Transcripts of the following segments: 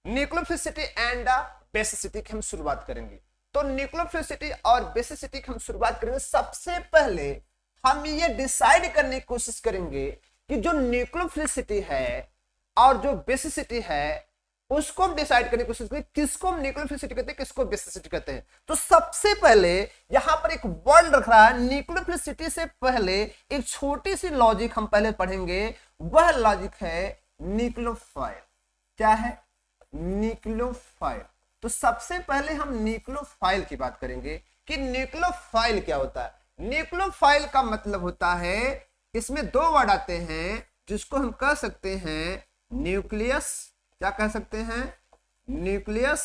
Nucleophilicity and basicity की हम शुरुआत करेंगे। तो न्यूक्लियोफिलिसिटी और बेसिसिटी की हम शुरुआत करेंगे। सबसे पहले हम ये डिसाइड करने की कोशिश करेंगे कि जो न्यूक्लियोफिलिसिटी है और जो बेसिसिटी है उसको हम डिसाइड करने की कोशिश करें, किसको हम न्यूक्लियोफिलिसिटी कहते हैं, किसको बेसिसिटी कहते हैं। तो सबसे पहले यहां पर एक वर्ड रख रहा है न्यूक्लियोफिलिसिटी से पहले एक छोटी सी लॉजिक हम पहले पढ़ेंगे, वह लॉजिक है न्यूक्लियोफाइल। क्या है? न्यूक्लियोफाइल। तो सबसे पहले हम न्यूक्लियोफाइल की बात करेंगे कि न्यूक्लियोफाइल क्या होता है। न्यूक्लियोफाइल का मतलब होता है, इसमें दो वर्ड आते हैं जिसको हम कह सकते हैं न्यूक्लियस। क्या कह सकते हैं? न्यूक्लियस।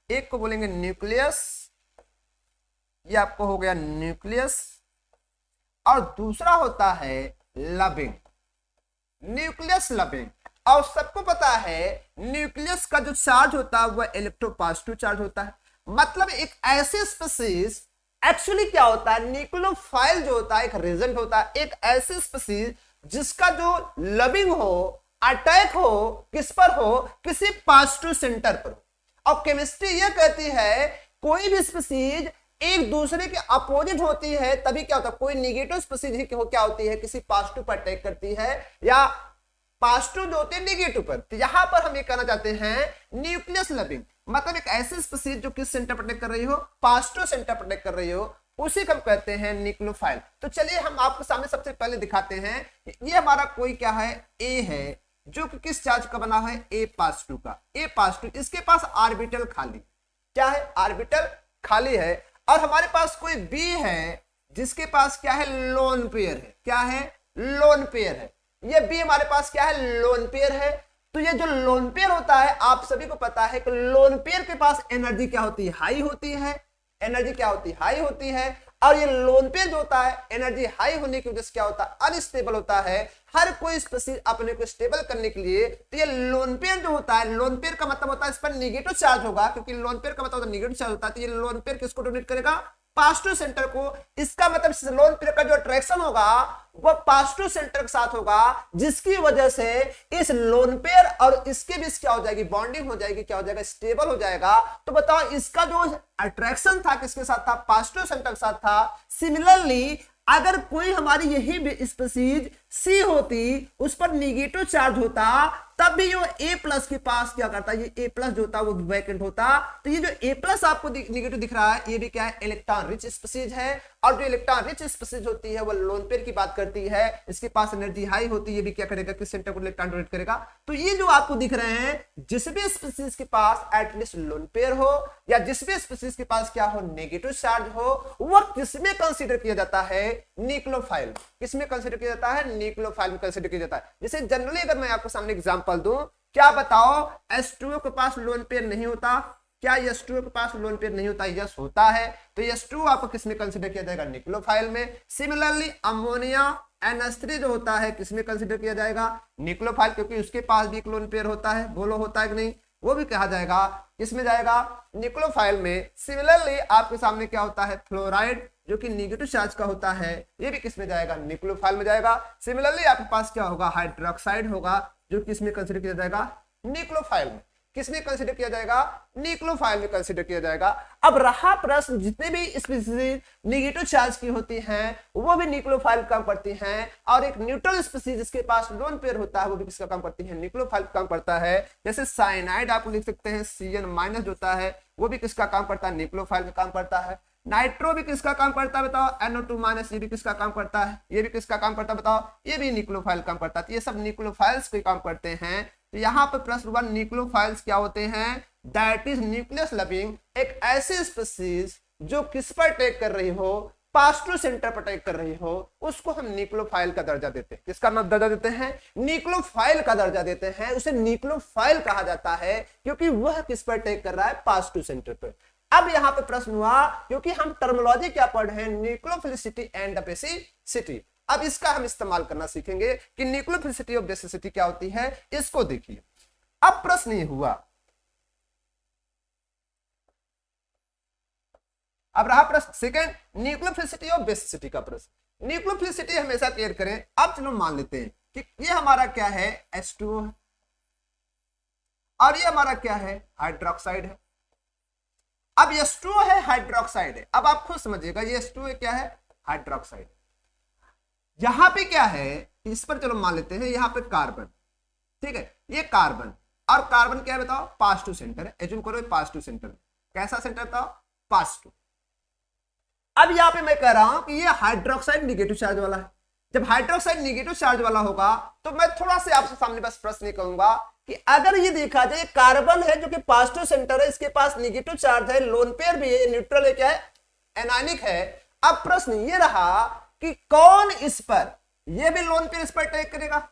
एक को बोलेंगे न्यूक्लियस, ये आपको हो गया न्यूक्लियस, और दूसरा होता है लविंग, न्यूक्लियस लविंग। और सबको पता है न्यूक्लियस का जो चार्ज होता है वह इलेक्ट्रोपॉजिटिव चार्ज होता है। मतलब एक ऐसे स्पीशीज, एक्चुअली क्या होता है, न्यूक्लियोफाइल जो होता है एक रीजन होता है, एक ऐसी स्पीशीज जिसका जो लविंग हो, अटैक हो, किस पर हो, किसी पॉजिटिव सेंटर पर। और केमिस्ट्री यह कहती है कोई भी स्पीशीज एक दूसरे के अपोजिट होती है तभी क्या होता है, कोई निगेटिव स्पीशीज ही क्या होती है, किसी पॉजिटिव पर अटैक करती है, या पॉजिटिव जो होते हैं निगेटिव पर। तो यहां पर हम ये कहना चाहते हैं न्यूक्लियस लविंग, मतलब एक ऐसी स्पीशीज जो किस सेंटर पर अटैक कर रही हो, पॉजिटिव सेंटर पर अटैक कर रही हो, उसी को हम कहते हैं न्यूक्लियोफाइल। तो चलिए हम आपके सामने सबसे पहले दिखाते हैं, ये हमारा कोई क्या है, ए है, जो कि किस चार्ज का बना है, ए पॉजिटिव का। ए पॉजिटिव, इसके पास ऑर्बिटल खाली, क्या है, ऑर्बिटल खाली है। और हमारे पास कोई बी है जिसके पास क्या है, लोन पेयर है। क्या है? लोन पेयर है। ये बी हमारे पास क्या है, लोन पेयर है। तो ये जो लोन पेयर होता है, आप सभी को पता है कि लोन पेयर के पास एनर्जी क्या होती है, हाई होती है। एनर्जी क्या होती है, हाई होती है। और ये लोन पेयर जो होता है, एनर्जी हाई होने की वजह से क्या होता है, अनस्टेबल होता है। हर कोई स्पीशीज अपने को स्टेबल करने के लिए, तो ये लोन पेयर जो होता है, लोन पेयर का मतलब होता है इस पर निगेटिव चार्ज होगा, क्योंकि लोन पेयर का मतलब होता है निगेटिव चार्ज होता है। तो ये लोन पेयर किसको डोनेट करेगा, पॉजिटिव सेंटर को। इसका मतलब लोन पेयर का जो अट्रैक्शन होगा वह पॉजिटिव सेंटर के साथ होगा, जिसकी वजह से इस लोन पेयर और इसके बीच क्या हो जाएगी, बॉन्डिंग हो जाएगी, क्या हो जाएगा, स्टेबल हो जाएगा। तो बताओ इसका जो अट्रैक्शन था किसके साथ था, पॉजिटिव सेंटर के साथ था। सिमिलरली अगर कोई हमारी यही स्पीशीज सी होती, उस पर निगेटिव चार्ज होता, तब भी जो ए प्लस के पास क्या करता, ये ए प्लस जो होता वो वैकेंट होता। तो ये जो ए प्लस आपको निगेटिव दिख रहा है, ये भी क्या है, इलेक्ट्रॉन रिच स्पीशीज है। और जो इलेक्ट्रॉन रिच स्पीशीज होती है वो लोन पेयर की बात करती है, इसके पास एनर्जी हाई होती है, ये भी क्या करेगा, किस सेंटर को इलेक्ट्रॉन डोनेट करेगा। तो ये जो आपको दिख रहे हैं, जिस भी स्पीशीज के पास एटलीस्ट लोन पेयर हो, या जिस भी स्पीशीज के पास क्या हो, नेगेटिव चार्ज हो, वह किसमें कंसीडर किया जाता है, न्यूक्लियोफाइल। किसमें कंसीडर किया जाता है, न्यूक्लियोफाइल में कंसीडर किया जाता है। जैसे जनरली अगर मैं आपको सामने एग्जांपल दूं, क्या बताओ, H2O के पास लोन पेयर नहीं होता, क्या H2O के पास लोन पेयर नहीं होता, यस होता है। तो H2O आपको किसमें कंसीडर किया जाएगा, न्यूक्लियोफाइल में। सिमिलरली अमोनिया NH3 जो होता है किसमें कंसीडर किया जाएगा, न्यूक्लियोफाइल, क्योंकि उसके पास भी एक लोन पेयर होता है। बोलो होता है कि नहीं, वो भी कहा जाएगा, किसमें जाएगा, न्यूक्लियोफाइल में। सिमिलरली आपके सामने क्या होता है, फ्लोराइड, जो कि निगेटिव चार्ज का होता है, ये भी किसमें जाएगा, न्यूक्लियोफाइल में जाएगा। सिमिलरली आपके पास क्या होगा, हाइड्रोक्साइड होगा, जो किसमें कंसीडर किया जाएगा, न्यूक्लियोफाइल में। किसमें कंसीडर किया जाएगा, न्यूक्लियोफाइल में कंसीडर किया जाएगा। अब रहा प्रश्न, जितने भी स्पीशीज निगेटिव चार्ज की होती हैं वो भी न्यूक्लियोफाइल काम करती हैं, और एक न्यूट्रल स्पीशीज जिसके पास लोन पेयर होता है वो भी किसका काम करती है, न्यूक्लियोफाइल काम करता है। जैसे साइनाइड आप लिख सकते हैं, Cn- होता है, वो भी किसका काम करता है, न्यूक्लियोफाइल का काम करता है। नाइट्रो भी किसका काम करता है बताओ, NO2- ये भी किसका काम करता है, ये भी किसका काम करता है बताओ, ये भी न्यूक्लियोफाइल काम करता है। तो ये सब न्यूक्लियोफाइल्स के काम करते हैं। तो यहाँ पर प्रश्न 1, न्यूक्लियोफाइल्स क्या होते हैं, दैट इज न्यूक्लियस लविंग, एक ऐसी स्पीशीज जो किस पर अटैक कर रही हो, पॉजिटिव सेंटर पर अटैक कर रही हो, उसको हम न्यूक्लियोफाइल का दर्जा देते हैं। किसका दर्जा देते हैं, न्यूक्लियोफाइल का दर्जा देते हैं। उसे न्यूक्लियोफाइल कहा जाता है क्योंकि वह किस पर अटैक कर रहा है, पॉजिटिव सेंटर पर। अब यहां पे प्रश्न हुआ, क्योंकि हम टर्मिनोलॉजी क्या पढ़ रहे हैं, न्यूक्लियोफिलिसिटी एंड बेसिसिटी। अब इसका हम इस्तेमाल करना सीखेंगे कि न्यूक्लियोफिलिसिटी और बेसिसिटी क्या होती है, इसको देखिए। अब प्रश्न ये हुआ, अब रहा प्रश्न सेकंड, न्यूक्लियोफिलिसिटी और बेसिसिटी का प्रश्न। न्यूक्लियोफिलिसिटी हमेशा क्लियर करें। अब चलो मान लेते हैं कि ये हमारा क्या है, H2O है, और ये हमारा क्या है, हाइड्रोक्साइड है। अब H2O है, हाइड्रोक्साइड है। अब आप खुद समझिएगा ये H2O क्या है, हाइड्रोक्साइड। यहां पे क्या है, इस पर चलो मान लेते हैं यहां पे कार्बन, ठीक है, ये कार्बन, और कार्बन क्या है बताओ, पास टू सेंटर है, एज्यूम करो पास टू सेंटर। कैसा सेंटर था, पास टू। अब यहां पे मैं कह रहा हूं कि ये हाइड्रोक्साइड निगेटिव चार्ज वाला है। जब हाइड्रोक्साइड निगेटिव चार्ज वाला होगा तो मैं थोड़ा सा आपसे सामने बस प्रश्न कहूंगा कि अगर ये देखा जाए कार्बन है जो कि पॉजिटिव सेंटर है, इसके पास निगेटिव चार्ज है, लोन पेयर भी है, न्यूट्रल है, क्या है, एनायनिक है। अब प्रश्न ये रहा कि कौन इस पर, ये भी लोन पेयर इस पर अटैक करेगा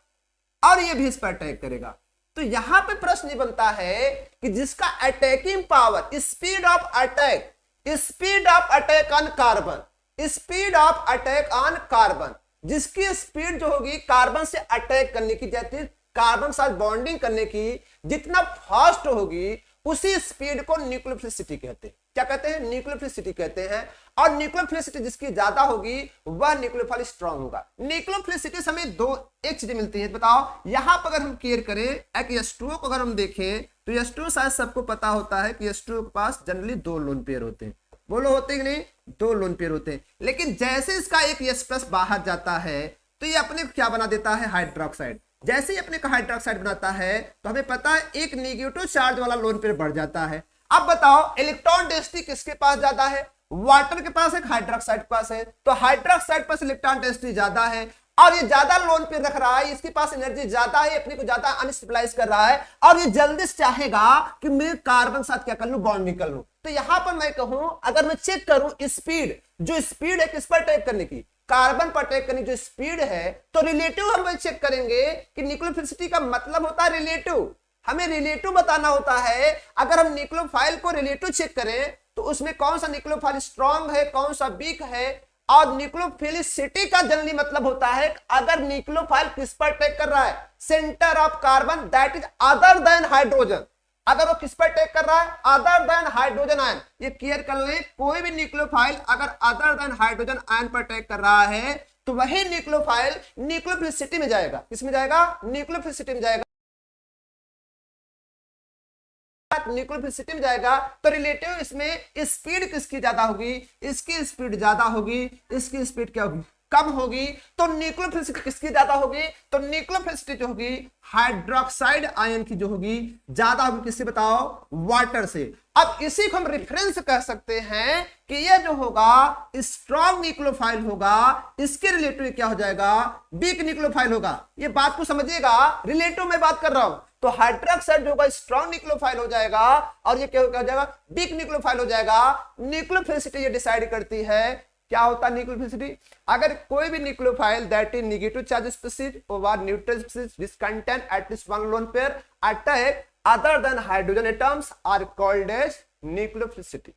और ये भी इस पर अटैक करेगा। तो यहां पे प्रश्न ये बनता है कि जिसका attacking power, speed of attack, speed of attack on carbon, speed of attack on carbon, जिसकी स्पीड जो होगी कार्बन से अटैक करने की, जैसे कार्बन साथ बॉन्डिंग करने की जितना फास्ट होगी, उसी स्पीड को न्यूक्लियोफिलिसिटी कहते हैं। क्या कहते हैं, न्यूक्लियोफिलिसिटी कहते हैं। और न्यूक्लियोफिलिसिटी जिसकी ज्यादा होगी वह न्यूक्लियोफाइल स्ट्रांग होगा। न्यूक्लियोफिलिसिटी से हमें दो एक चीजें मिलती है, बताओ। यहां पर अगर हम क्लियर करें कि H2O को अगर हम देखें तो H2O शायद सबको पता होता है कि H2O के पास जनरली दो लोन पेयर होते हैं। बोलो होते कि नहीं, दो लोन पेयर होते हैं। लेकिन जैसे इसका एक H+ बाहर जाता है तो ये अपने क्या बना देता है, हाइड्रोक्साइड। जैसे ही अपने का हाइड्रोक्साइड बनाता है तो हमें पता है एक नेगेटिव चार्ज वाला लोन पेयर बढ़ जाता है। अब बताओ इलेक्ट्रॉन डेंसिटी किसके पास ज्यादा है, वाटर के पास है, हाइड्रोक्साइड के पास है। तो हाइड्रोक्साइड पास इलेक्ट्रॉन डेंसिटी ज्यादा है और ये ज्यादा लोन पेयर रख रहा है, इसके पास एनर्जी ज्यादा है, अपने को ज्यादा अनस्टेबलाइज कर रहा है और ये जल्दी से चाहेगा कि मैं कार्बन साथ क्या कर लूं, बॉन्ड निकल लूं। तो यहां पर मैं कहूं, अगर मैं चेक करूं स्पीड, जो स्पीड है किस पर अटैक करने की, कार्बन पर अटैक करने की जो स्पीड है, तो रिलेटिव हम चेक करेंगे कि न्यूक्लियोफिलिसिटी का मतलब होता है रिलेटिव। हमें रिलेटिव बताना होता है। अगर हम न्यूक्लियोफाइल को रिलेटिव चेक करें तो उसमें कौन सा न्यूक्लियोफाइल स्ट्रांग है, कौन सा वीक है। और न्यूक्लियोफिलिसिटी का जनरली मतलब होता है अगर न्यूक्लियोफाइल किस पर अटैक कर रहा है, centre of carbon that is other than hydrogen. अगर वो किस पर अटैक कर रहा है, अदर देन हाइड्रोजन आयन। ये क्लियर कर लें, कोई भी न्यूक्लियोफाइल अगर अदर देन हाइड्रोजन आयन पर अटैक कर रहा है तो वही न्यूक्लियोफाइल न्यूक्लियोफिलिसिटी में जाएगा। किसमें जाएगा, न्यूक्लियोफिलिसिटी में जाएगा। न्यूक्लियोफिलिसिटी में जाएगा तो रिलेटिव इसमें स्पीड किसकी ज्यादा होगी, इसकी स्पीड ज्यादा होगी, इसकी स्पीड क्या होगी, कम होगी। तो न्यूक्लियोफिलिसिटी किसकी ज्यादा होगी, तो न्यूक्लियोफिलिसिटी जो होगी हाइड्रोक्साइड आयन की जो होगी ज्यादा होगी, किससे बताओ, वाटर से। अब इसी को हम रेफरेंस कह सकते हैं कि ये जो होगा स्ट्रॉन्ग न्यूक्लियोफाइल होगा, इसके रिलेटिव क्या हो जाएगा, वीक न्यूक्लियोफाइल होगा। ये बात को समझिएगा, रिलेटिव में बात कर रहा हूं। तो हाइड्रोक्साइड जो होगा स्ट्रॉन्ग न्यूक्लियोफाइल हो जाएगा और ये क्या हो जाएगा, वीक न्यूक्लियोफाइल हो जाएगा। न्यूक्लियोफिलिसिटी ये डिसाइड करती है क्या होता है न्यूक्लियोफिलिसिटी। अगर कोई भी nucleophile that is negative charge species over neutral species which contain at least one lone pair attack other than hydrogen atoms are called as nucleophilicity.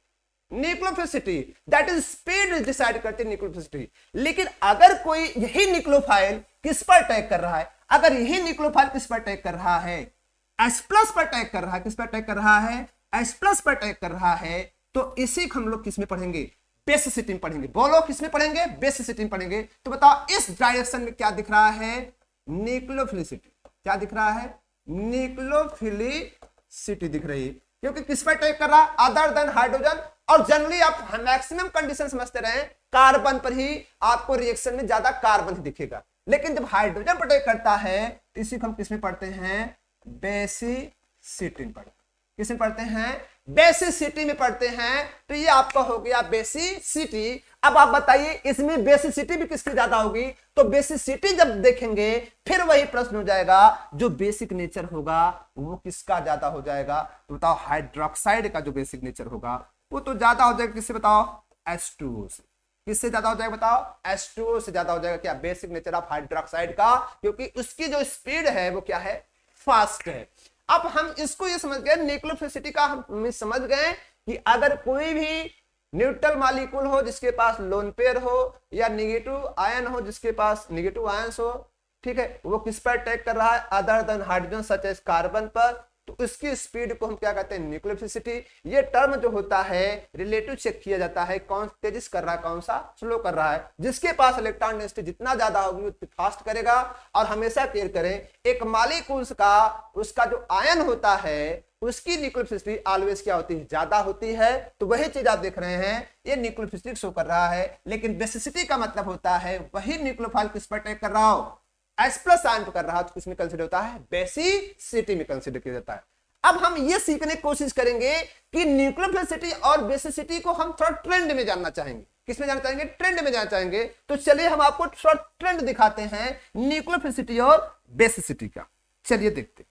Nucleophilicity that is speed decide करती है nucleophilicity. लेकिन अगर कोई यही nucleophile किस पर attack कर रहा है, अगर यही न्यूक्लियोफाइल किस पर अटैक कर रहा है, H+ पर अटैक कर रहा है, किस पर अटैक कर रहा है, H+ पर अटैक कर रहा है, तो इसी को हम लोग किस में पढ़ेंगे, बेसिसिटी में पढ़ेंगे। बोलो किसमें पढ़ेंगे, बेसिसिटी में पढ़ेंगे। तो बताओ इस डायरेक्शन में क्या दिख रहा है, न्यूक्लियोफिलिसिटी। क्या दिख रहा है, न्यूक्लियोफिलिसिटी दिख रही है, क्योंकि किस पर अटैक कर रहा है, अदर देन हाइड्रोजन। और जनरली आप मैक्सिमम कंडीशन समझते रहे, कार्बन पर ही आपको रिएक्शन में ज्यादा कार्बन ही दिखेगा। लेकिन जब हाइड्रोजन पर अटैक करता है तो इसी को हम किसमें पढ़ते हैं, बेसिसिटी में पढ़ते हैं। किसमें पढ़ते हैं, बेसिसिटी में पढ़ते हैं। तो ये आपका हो गया बेसिसिटी। अब आप बताइए इसमें बेसिसिटी भी किसकी ज्यादा होगी, तो बेसिसिटी जब देखेंगे फिर वही प्रश्न हो जाएगा, जो बेसिक नेचर होगा वो किसका ज्यादा हो जाएगा। तो बताओ हाइड्रोक्साइड का जो बेसिक नेचर होगा वो तो ज्यादा हो जाएगा, किससे बताओ, H2O से। किससे ज्यादा हो जाएगा बताओ, H2O से ज्यादा हो जाएगा। क्या, बेसिक नेचर ऑफ हाइड्रोक्साइड का, क्योंकि उसकी जो स्पीड है वो क्या है, फास्ट है। अब हम इसको ये समझ गए, न्यूक्लियोफिलिसिटी का हम समझ गए कि अगर कोई भी न्यूट्रल मॉलिक्यूल हो जिसके पास लोन पेयर हो या नेगेटिव आयन हो जिसके पास नेगेटिव आयंस हो, ठीक है, वो किस पर अटैक कर रहा है, other than hydrogen such as carbon पर, तो इसकी स्पीड को हम क्या कहते हैं, न्यूक्लियोफिलिसिटी। ये टर्म जो होता है रिलेटिव चेक किया जाता है, कौन तेजी से कर रहा है, कौन सा स्लो कर रहा है। जिसके पास इलेक्ट्रॉन डेंसिटी जितना ज्यादा होगी उतनी फास्ट करेगा। और हमेशा केयर करें, एक मॉलिक्यूल्स का उसका जो आयन होता है उसकी न्यूक्लियोफिलिसिटी ऑलवेज क्या होती है, ज्यादा होती है। तो वही चीज आप देख रहे हैं, ये न्यूक्लियोफिलिसिटी शो कर रहा है। लेकिन बेसिसिटी का मतलब होता है वही न्यूक्लियोफाइल किस पर अटैक कर रहा हो, H प्लस आयन कर रहा हो, तो किसमें कंसिडर होता है, बेसिसिटी में कंसिडर किया जाता है। अब हम ये सीखने की कोशिश करेंगे कि न्यूक्लियोफिलिसिटी और बेसिसिटी को हम थोड़ा ट्रेंड में जानना चाहेंगे। किसमें जानना चाहेंगे, ट्रेंड में जानना चाहेंगे। तो चलिए हम आपको थोड़ा ट्रेंड दिखाते हैं न्यूक्लियोफिलिसिटी और बेसिसिटी का। चलिए देखते हैं।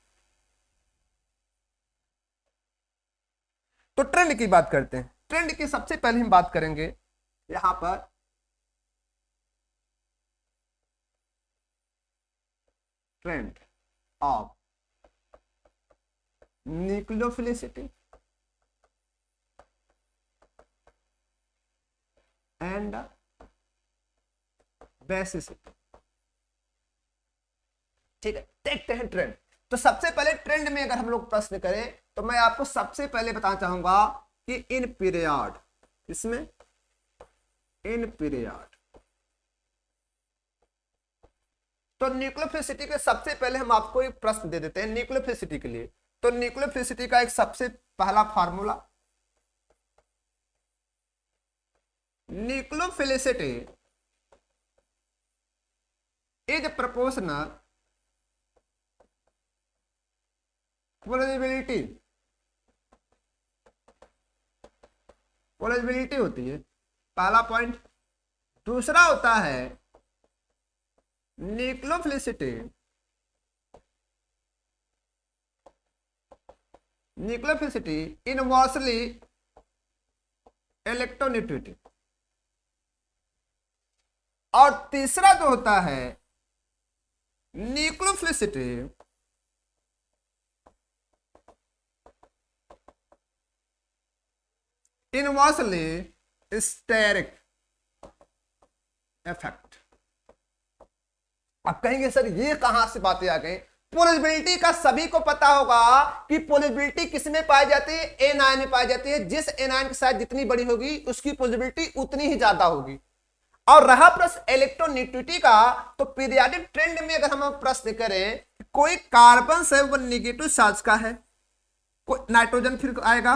तो ट्रेंड की बात करते हैं। ट्रेंड की सबसे पहले हम बात करेंगे यहां पर trend of nucleophilicity and basicity. ठीक है, देखते हैं ट्रेंड। तो सबसे पहले ट्रेंड में अगर हम लोग प्रश्न करें तो मैं आपको सबसे पहले बताना चाहूंगा कि इन पीरियड, इसमें इन पीरियड, तो न्यूक्लियोफिलिसिटी के सबसे पहले हम आपको एक प्रश्न दे देते हैं न्यूक्लियोफिलिसिटी के लिए। तो न्यूक्लियोफिलिसिटी का एक सबसे पहला formula, nucleophilicity is proportional polarisability, polarisability होती है पहला पॉइंट। दूसरा होता है न्यूक्लियोफिलिसिटी, न्यूक्लियोफिलिसिटी इनवर्सली इलेक्ट्रोनेगेटिविटी। और तीसरा जो होता है न्यूक्लियोफिलिसिटी इनवर्सली स्टेरिक इफेक्ट। अब कहेंगे सर ये कहां से बातें आ गई। पोलराइजेबिलिटी का सभी को पता होगा कि पोलराइजेबिलिटी किसमें पाई जाती है, एन आयन में पाई जाती है। जिस एन आयन की साइज जितनी बड़ी होगी उसकी पोलराइजेबिलिटी उतनी ही ज्यादा होगी। और रहा प्रश्न इलेक्ट्रोनेगेटिविटी का, तो पीरियोडिक ट्रेंड में अगर हम प्रश्न करें कोई कार्बन से वो निगेटिव चार्ज का है, कोई नाइट्रोजन फिर आएगा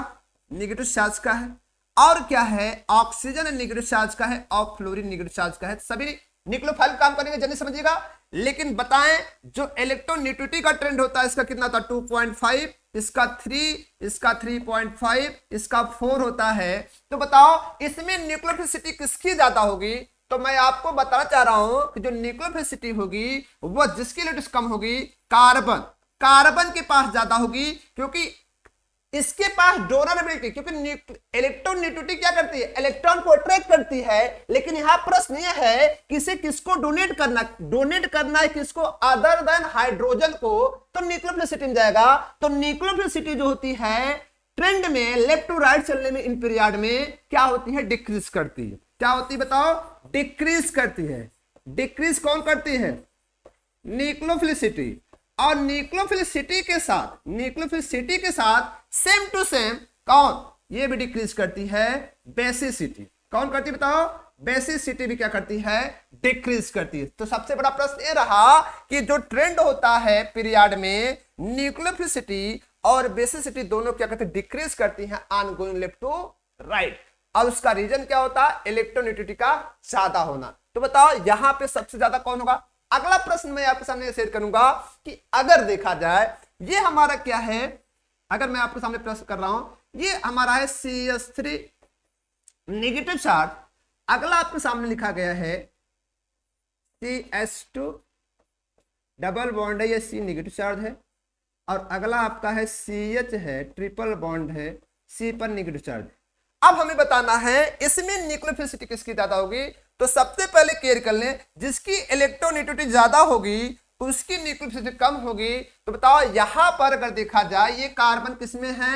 निगेटिव चार्ज का है, और क्या है ऑक्सीजन नेगेटिव चार्ज का है और फ्लोरीन नेगेटिव चार्ज का है। सभी न्यूक्लियोफाइल काम करेंगे, जल्दी समझिएगा। लेकिन बताएं जो इलेक्ट्रोनेगेटिविटी का ट्रेंड होता है इसका कितना था, 2.5, इसका 3, इसका 3.5, इसका 4 होता है। तो बताओ इसमें न्यूक्लियोफिलिसिटी किसकी ज्यादा होगी। तो मैं आपको बताना चाह रहा हूं कि जो न्यूक्लियोफिलिसिटी होगी वो जिसकी लिमिट कम होगी, कार्बन, कार्बन के पास ज्यादा होगी, क्योंकि इसके पास डोनरेबिलिटी, क्योंकि इलेक्ट्रोनेगेटिविटी क्या करती है, इलेक्ट्रॉन को अट्रैक्ट करती है। लेकिन यहां प्रश्न यह है कि इसे किसको डोनेट करना, डोनेट करना है किसको, अदर देन हाइड्रोजन को, तो न्यूक्लियोफिलिसिटी में जाएगा। तो न्यूक्लियोफिलिसिटी जो होती है ट्रेंड में लेफ्ट टू राइट चलने में इन पीरियड में क्या होती है, डिक्रीज करती है। क्या होती है बताओ, डिक्रीज करती है। डिक्रीज कौन करती है, न्यूक्लियोफिलिसिटी। और न्यूक्लियोफिलिसिटी के साथ, न्यूक्लियोफिलिसिटी के साथ सेम टू सेम कौन, ये भी डिक्रीज करती है बेसिसिटी। कौन करती है बताओ, बेसिसिटी भी क्या करती है, डिक्रीज करती है। तो सबसे बड़ा प्रश्न ये रहा कि जो ट्रेंड होता है पीरियड में न्यूक्लियोफिलिसिटी और बेसिसिटी दोनों क्या करते हैं, डिक्रीज करती हैं on going left to right. और उसका रीजन क्या होता है, इलेक्ट्रोनेगेटिविटी का ज्यादा होना। तो बताओ यहां पे सबसे ज्यादा कौन होगा। अगला प्रश्न मैं आपके सामने शेयर करूंगा कि अगर देखा जाए ये हमारा क्या है, अगर मैं आपके सामने प्रश्न कर रहा हूं ये हमारा है CH3 नेगेटिव चार्ज। अगला आपके सामने लिखा गया है CH2 डबल बॉन्ड है, ये C नेगेटिव चार्ज है। और अगला आपका है CH है, ट्रिपल बॉन्ड है, C पर नेगेटिव चार्ज। अब हमें बताना है इसमें न्यूक्लियोफिलिसिटी किसकी ज्यादा होगी। तो सबसे पहले केयर कर लें, जिसकी इलेक्ट्रोनेगेटिविटी ज्यादा होगी उसकी न्यूक्लियोफिलिसिटी कम होगी। तो बताओ यहां पर अगर देखा जाए ये कार्बन किसमें है,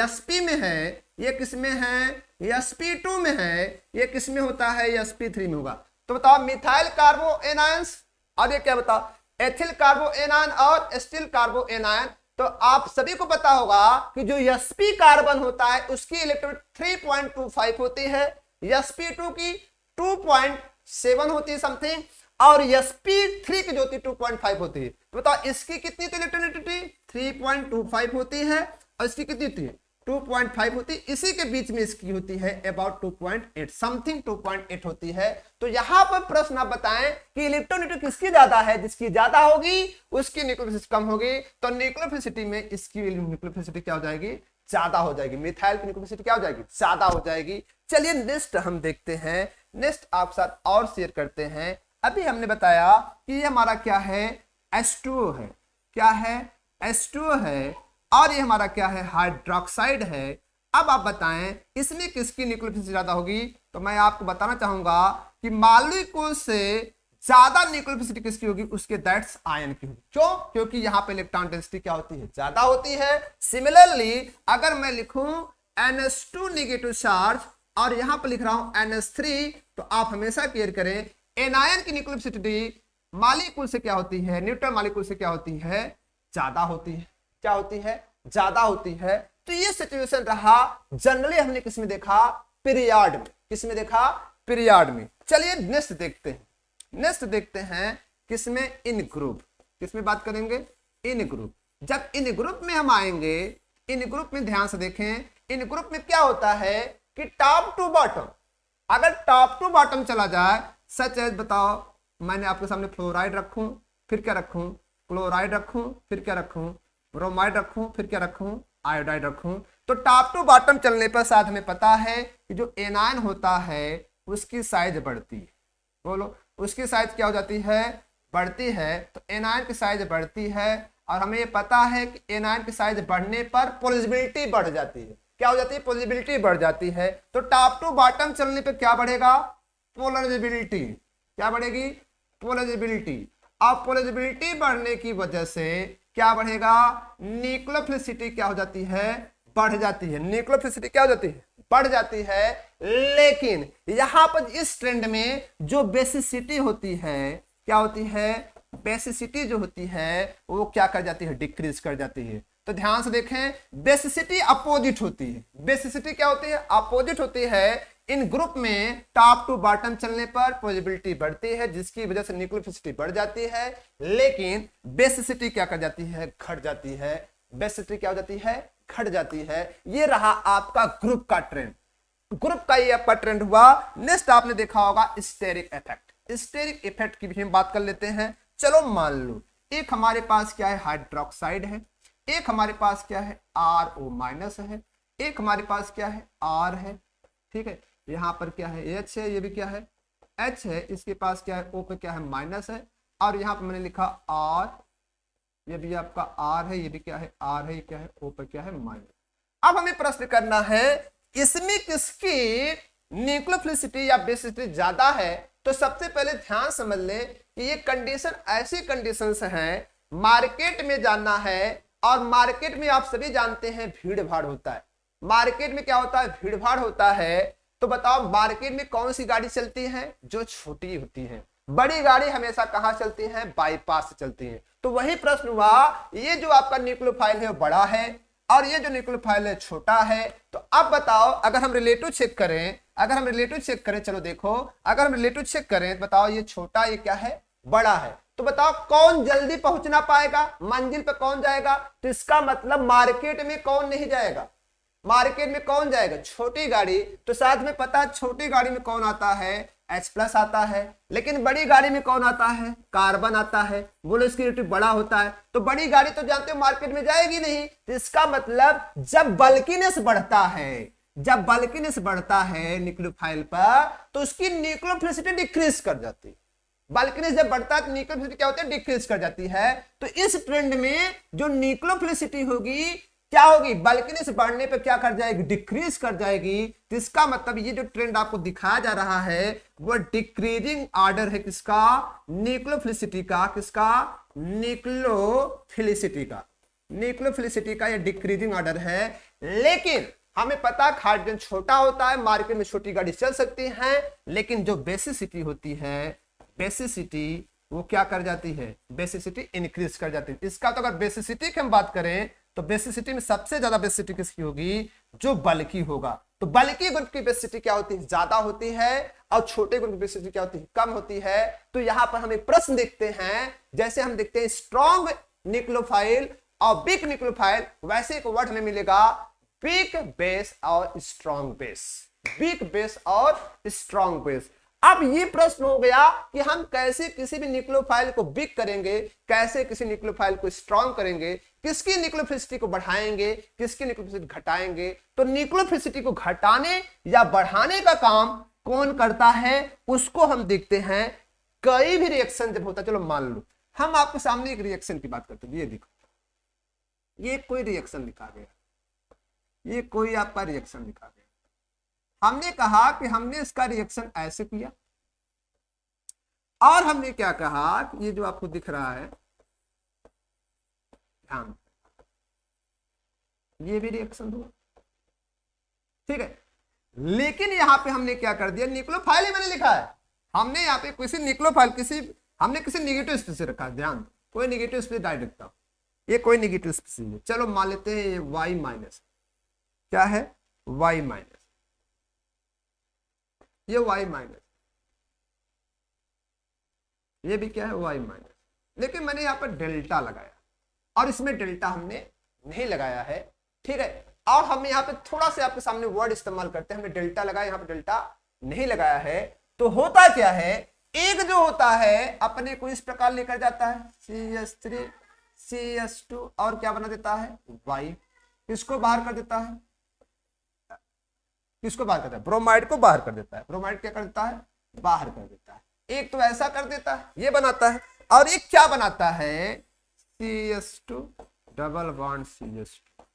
sp में है, ये किसमें है, sp2 में है, ये किसमें होता है, sp3 में होगा। तो बताओ मिथाइल कार्बो एनायंस, और ये क्या बताओ एथिल कार्बो एनायन और एस्टिल कार्बो एनायन। तो आप सभी को पता होगा कि जो sp कार्बन होता है उसकी इलेक्ट्रॉन 3.25 होती है, sp2 की 2.7 होती है समथिंग, और sp3 की जो होती है 2.5 होती है। तो बताओ इसकी कितनी तो इलेक्ट्रॉनिटी 3.25 होती है और इसकी कितनी होती है 2.5 होती है, इसी के बीच में इसकी होती है अबाउट 2.8 समथिंग 2.8 होती है। तो यहां पर प्रश्न आप बताएं कि इलेक्ट्रॉनिटी किसकी ज्यादा है, जिसकी ज्यादा होगी उसकी न्यूक्लियोफिलिसिटी कम होगी, तो न्यूक्लियोफिलिसिटी में इसकी न्यूक्लियोफिलिसिटी क्या हो जाएगी, ज्यादा हो जाएगी, मिथाइल की न्यूक्लियोफिलिसिटी क्या हो जाएगी, ज्यादा हो जाएगी। चलिए नेक्स्ट हम देखते हैं, नेक्स्ट आप साथ और शेयर करते हैं। अभी हमने बताया कि ये हमारा क्या है H2O है, क्या है H2O है, और ये हमारा क्या है हाइड्रोक्साइड है। अब आप बताएं इसमें किसकी न्यूक्लियोफिलिसिटी ज्यादा होगी, तो मैं आपको बताना चाहूंगा कि मॉलिक्यूल से ज्यादा न्यूक्लियोफिलिसिटी किसकी होगी, उसके दैट्स आयन की होगी। क्यों, क्योंकि यहां पे इलेक्ट्रॉन डेंसिटी क्या होती है, ज्यादा होती है। सिमिलरली अगर मैं लिखूं NH2 नेगेटिव चार्ज और यहां पर लिख रहा हूं NH3, तो आप हमेशा क्लियर करें एनायन की न्यूक्लियोफिलिसिटी मॉलिक्यूल से क्या होती है, न्यूट्रल मॉलिक्यूल से क्या होती है, ज्यादा होती है। क्या होती है, ज्यादा होती है। तो ये सिचुएशन रहा जनरली हमने किसमें देखा, पीरियड में। किसमें देखा, पीरियड में। चलिए नेक्स्ट देखते हैं, नेक्स्ट देखते हैं किसमें, इन ग्रुप। किसमें बात करेंगे, इन ग्रुप। जब इन ग्रुप में हम आएंगे, इन ग्रुप में ध्यान से देखें, इन ग्रुप में क्या होता है कि टॉप टू बॉटम, अगर टॉप टू बॉटम चला जाए, सच एज बताओ मैंने आपके सामने फ्लोराइड रखूं, फिर क्या रखूं, क्लोराइड रखूं, फिर क्या रखूं, ब्रोमाइड रखूं, फिर क्या रखूं, आयोडाइड रखूं, तो टॉप टू बॉटम चलने पर साथ में पता है कि जो एनायन होता है उसकी साइज बढ़ती है। बोलो उसकी साइज क्या हो जाती है, बढ़ती है। तो एनायन की साइज बढ़ती है और हमें ये पता है कि एनायन की साइज बढ़ने पर पोलराइजेबिलिटी बढ़ जाती है। क्या हो जाती है, पोलराइजेबिलिटी बढ़ जाती है। तो टॉप टू बॉटम चलने पर क्या बढ़ेगा, पोलराइजेबिलिटी। क्या बढ़ेगी, पोलराइजेबिलिटी। अब पोलराइजेबिलिटी बढ़ने की वजह से क्या बढ़ेगा, न्यूक्लियोफिलिसिटी क्या हो जाती है, बढ़ जाती है। न्यूक्लियोफिलिसिटी क्या हो जाती है, बढ़ जाती है। लेकिन यहां पर इस ट्रेंड में जो बेसिसिटी होती है, क्या होती है, बेसिसिटी जो होती है वो क्या कर जाती है, डिक्रीज कर जाती है। तो ध्यान से देखें, बेसिसिटी अपोजिट होती है। बेसिसिटी क्या होती है, अपोजिट होती है। इन ग्रुप में टॉप टू बॉटम चलने पर पोलराइजेबिलिटी बढ़ती है, जिसकी वजह से न्यूक्लियोफिलिसिटी बढ़ जाती है। लेकिन बेसिसिटी क्या कर जाती है, घट जाती है। बेसिसिटी क्या हो जाती है, घट जाती है। ये रहा आपका ग्रुप का ट्रेंड, ग्रुप का ये आपका ट्रेंड हुआ। नेक्स्ट आपने देखा होगा स्टेरिक इफेक्ट। स्टेरिक इफेक्ट की भी हम बात कर लेते हैं। चलो मान लो एक हमारे पास क्या है, हाइड्रोक्साइड है, एक हमारे पास क्या है, RO माइनस है, एक हमारे पास क्या है, R है। ठीक है, यहाँ पर क्या है, H है, ये भी क्या है, H है, इसके पास क्या है, O पे क्या है, माइनस है, और यहाँ पर मैंने लिखा R, ये भी आपका R है, ये भी क्या है, R है, ये क्या है, O पे क्या है, माइनस। अब हमें प्रश्न करना है इसमें किसकी न्यूक्लियोफिलिसिटी या बेसिसिटी ज्यादा है। तो सबसे पहले ध्यान समझ लें कि ये कंडीशन ऐसी कंडीशंस हैं, मार्केट में जाना है, और मार्केट में आप सभी जानते हैं भीड़ भाड़ होता है। मार्केट में क्या होता है, भीड़ भाड़ होता है। तो बताओ मार्केट में कौन सी गाड़ी चलती है, जो छोटी होती है। बड़ी गाड़ी हमेशा कहां चलती है, बाईपास से चलती है। तो वही प्रश्न हुआ, ये जो आपका न्यूक्लियोफाइल है वो बड़ा है और ये जो न्यूक्लियोफाइल है छोटा है। तो अब बताओ अगर हम रिलेटिव चेक करें, अगर हम रिलेटिव चेक करें, चलो देखो अगर हम रिलेटिव चेक करें, बताओ ये छोटा, ये क्या है, बड़ा है। तो बताओ कौन जल्दी पहुंचना पाएगा, मंजिल पे कौन जाएगा। तो इसका मतलब मार्केट में कौन नहीं जाएगा, मार्केट में कौन जाएगा, छोटी गाड़ी। तो साथ में पता छोटी गाड़ी में कौन आता है, H+ आता है। लेकिन बड़ी गाड़ी में कौन आता है, कार्बन आता है। बोलो इसकी रेटिव बड़ा होता है। तो बड़ी गाड़ी तो जानते हो मार्केट में जाएगी नहीं। तो इसका मतलब जब बल्कीनेस बढ़ता है, जब बल्कीनेस बढ़ता है न्यूक्लियोफाइल पर, तो उसकी न्यूक्लियोफिलिसिटी डिक्रीज कर जाती है। बल्कीनेस जब बढ़ता है तो न्यूक्लियोफिलिसिटी क्या होती है, डिक्रीज कर जाती है। तो इस ट्रेंड में जो न्यूक्लियोफिलिसिटी होगी क्या होगी, बल्कीनेस बढ़ने पर क्या कर जाएगी, डिक्रीज कर जाएगी। तो इसका मतलब ये जो ट्रेंड आपको दिखाया जा रहा है वो डिक्रीजिंग ऑर्डर है किसका, न्यूक्लियोफिलिसिटी का। किसका, न्यूक्लियोफिलिसिटी का। न्यूक्लियोफिलिसिटी का ये डिक्रीजिंग ऑर्डर है। लेकिन हमें पता हाइड्रोजन छोटा होता है, मार्केट में छोटी गाड़ी चल सकती है। लेकिन जो बेसिसिटी होती है, बेसिसिटी वो क्या कर जाती है, बेसिसिटी इंक्रीज कर जाती है। इसका तो अगर बेसिसिटी की हम बात करें तो बेसिसिटी में सबसे ज्यादा बेसिसिटी किसकी होगी, जो बल्कि होगा। तो बल्कि ग्रुप की बेसिसिटी क्या होती है, ज्यादा होती है, और छोटे ग्रुप की बेसिसिटी क्या होती है, कम होती है। तो यहां पर हम एक प्रश्न देखते हैं, जैसे हम देखते हैं स्ट्रॉन्ग न्यूक्लियोफाइल और वीक न्यूक्लियोफाइल, वैसे एक वर्ड हमें मिलेगा वीक बेस और स्ट्रॉन्ग बेस, वीक बेस और स्ट्रॉन्ग बेस। अब ये प्रश्न हो गया कि हम कैसे किसी भी न्यूक्लियोफाइल को वीक करेंगे, कैसे किसी न्यूक्लियोफाइल को स्ट्रॉन्ग करेंगे, किसकी न्यूक्लियोफिलिसिटी को बढ़ाएंगे, किसकी न्यूक्लियोफिलिसिटी घटाएंगे। तो न्यूक्लियोफिलिसिटी को घटाने या बढ़ाने का काम कौन करता है, उसको हम देखते हैं। कई भी रिएक्शन जब होता है, चलो मान लो हम आपके सामने एक रिएक्शन की बात करते हैं, ये देखो, ये कोई रिएक्शन लिखा गया, ये कोई आपका रिएक्शन लिखा गया। हमने कहा कि हमने इसका रिएक्शन ऐसे किया, और हमने क्या कहा कि ये जो आपको दिख रहा है, ध्यान, ये भी रिएक्शन हुआ, ठीक है। लेकिन यहां पे हमने क्या कर दिया, न्यूक्लियोफाइल ही मैंने लिखा है, हमने यहाँ पे किसी न्यूक्लियोफाइल हमने किसी नेगेटिव स्पीसीज रखा है, ध्यान, कोई नेगेटिव स्पीसीज डायरेक्ट रखता हूं, ये कोई नेगेटिव स्पीसीज है। चलो मान लेते हैं ये Y माइनस, क्या है, Y माइनस, ये Y माइनस, ये भी क्या है, Y माइनस। लेकिन मैंने यहाँ पर डेल्टा लगाया, और इसमें डेल्टा हमने नहीं लगाया है, ठीक है। और हम यहाँ पे थोड़ा सा आपके सामने वर्ड इस्तेमाल करते हैं, हमने डेल्टा लगाया, यहाँ पे डेल्टा नहीं लगाया है। तो होता क्या है, एक जो होता है अपने को इस प्रकार लेकर जाता है CH3 CH2, और क्या बना देता है Y, किसको बाहर कर देता है, किसको बाहर करता है, ब्रोमाइड को बाहर कर देता है। ब्रोमाइड क्या कर देता है, बाहर कर देता है। एक तो ऐसा कर देता है, ये बनाता है, और एक क्या बनाता है, CH2 डबल बॉन्ड CH2,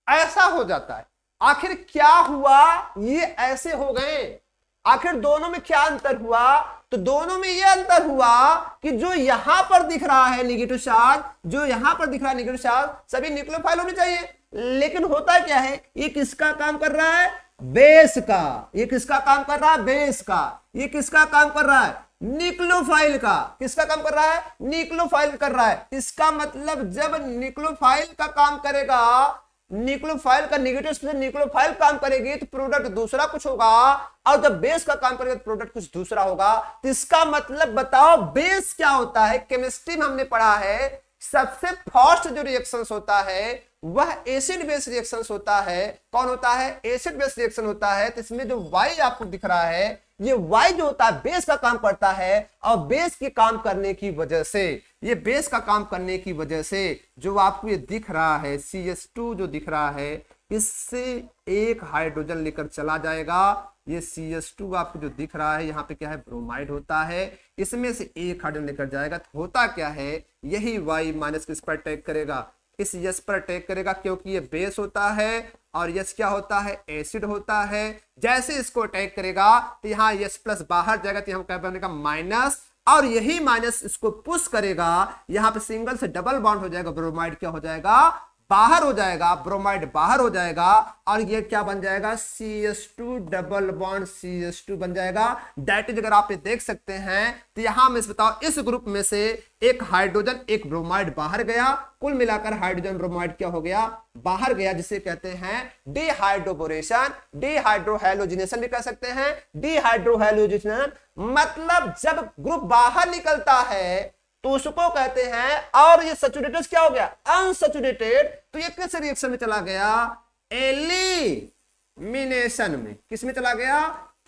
ऐसा हो जाता है। आखिर क्या हुआ, ये ऐसे हो गए, आखिर दोनों में क्या अंतर हुआ, तो दोनों में ये अंतर हुआ कि जो यहां पर दिख रहा है नेगेटिव चार्ज, जो यहां पर दिख रहा है नेगेटिव चार्ज, सभी न्यूक्लियोफाइल होने चाहिए। लेकिन होता क्या है, ये किसका काम कर रहा है, बेस का। ये किसका काम कर रहा है, बेस का। ये किसका काम कर रहा है, न्यूक्लियोफाइल का। किसका काम कर रहा है, न्यूक्लियोफाइल कर रहा है। इसका मतलब जब न्यूक्लियोफाइल का काम करेगा, न्यूक्लियोफाइल का नेगेटिव स्पीसीज न्यूक्लियोफाइल काम करेगी तो प्रोडक्ट दूसरा कुछ होगा, और जब बेस का काम करेगा तो प्रोडक्ट कुछ दूसरा होगा। तो इसका मतलब बताओ बेस क्या होता है, केमिस्ट्री में हमने पढ़ा है सबसे फर्स्ट जो रिएक्शंस होता है वह एसिड बेस रिएक्शंस होता है। कौन होता है, एसिड बेस रिएक्शन होता है। तो इसमें जो Y आपको दिख रहा है, ये Y जो होता है बेस का काम करता है, और बेस के काम करने की वजह से, ये बेस का काम करने की वजह से जो आपको ये दिख रहा है CH2 जो दिख रहा है, इससे एक हाइड्रोजन लेकर चला जाएगा। ये CH2 आपको जो दिख रहा है यहाँ पे क्या है, ब्रोमाइड होता है, इसमें से एक हाइड्रोजन लेकर जाएगा। तो होता क्या है, यही Y माइनस किस पर अटैक करेगा, इस यस पर अटैक करेगा, क्योंकि ये बेस होता है और यस क्या होता है, एसिड होता है। जैसे इसको अटैक करेगा तो यहाँ यस प्लस बाहर जाएगा, तो यहाँ क्या बनेगा माइनस, और यही माइनस इसको पुश करेगा, यहाँ पे सिंगल से डबल बॉन्ड हो जाएगा, ब्रोमाइड क्या हो जाएगा, बाहर हो जाएगा, ब्रोमाइड बाहर हो जाएगा, और ये क्या बन जाएगा, CH2 डबल बॉन्ड CH2 बन जाएगा। दैट इज, अगर आप ये देख सकते हैं तो यहां में बताओ इस ग्रुप में से एक हाइड्रोजन एक ब्रोमाइड बाहर गया, कुल मिलाकर हाइड्रोजन ब्रोमाइड क्या हो गया, बाहर गया, जिसे कहते हैं डिहाइड्रोबोरेशन, डिहाइड्रोहैलोजिनेशन भी कह सकते हैं, डिहाइड्रोहैलोजिनेशन। मतलब जब ग्रुप बाहर निकलता है तो उसको कहते हैं, और ये सैचुरेटेड क्या हो गया, अनसैचुरेटेड, तो ये किस रिएक्शन में चला गया, एलिमिनेशन में। किस में चला गया,